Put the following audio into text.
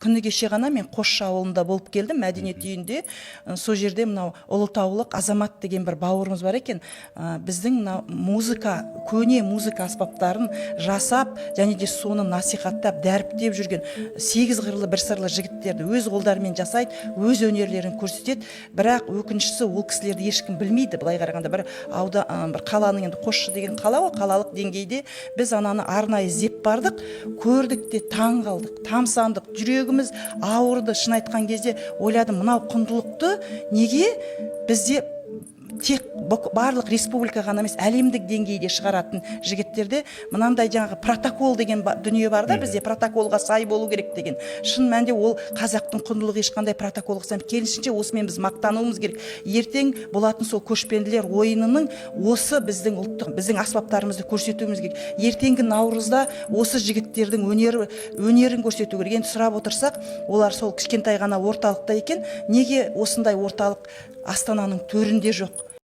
күні кеше ғана мен Қосшы ауылында болып келдім, мәдениет үйінде. Сол жерде мынау Ұлытаулық Азамат деген бір бауырымыз бар екен. Біздің музыка, көне музыка аспаптарын жасап, және де соны насихаттап, дәріптеп жүрген 8 қырлы бір сырлы жігіттерді өз қолдарымен жасайды, өз өнерлерін көрсетеді. Бірақ өкініштісі ол кісілерді ешкім білмейді. Былай қарағанда бір қаланың, енді Қосшы деген қала ғой, қалалық деңгейде біз ананы арнайы іздеп бардық, көрдік те таң қалдық, тамсандық, жүрегіміз ауырды. Шын айтқан кезде ойладым, мынау құндылықты неге бізде тек барлық республика ғана емес, әлемдік деңгейде шығаратын жігіттерде мынандай жаңағы протокол деген дүние бар да, бізде протоколға сай болу керек деген. Шын мәнінде ол қазақтың құндылығы, ешқандай протоколға сай. Керісінше осымен біз мақтануымыз керек. Ертең болатын сол көшпенділер ойынының осы біздің ұлттық, біздің аспаптарымызды көрсетуіміз керек. Ертеңгі Наурызда осы жігіттердің өнерін көрсету керек. Енді сұрап отырсақ, олар сол кішкентай ғана орталықта екен, неге осындай орталық Астананың төрінде жоқ?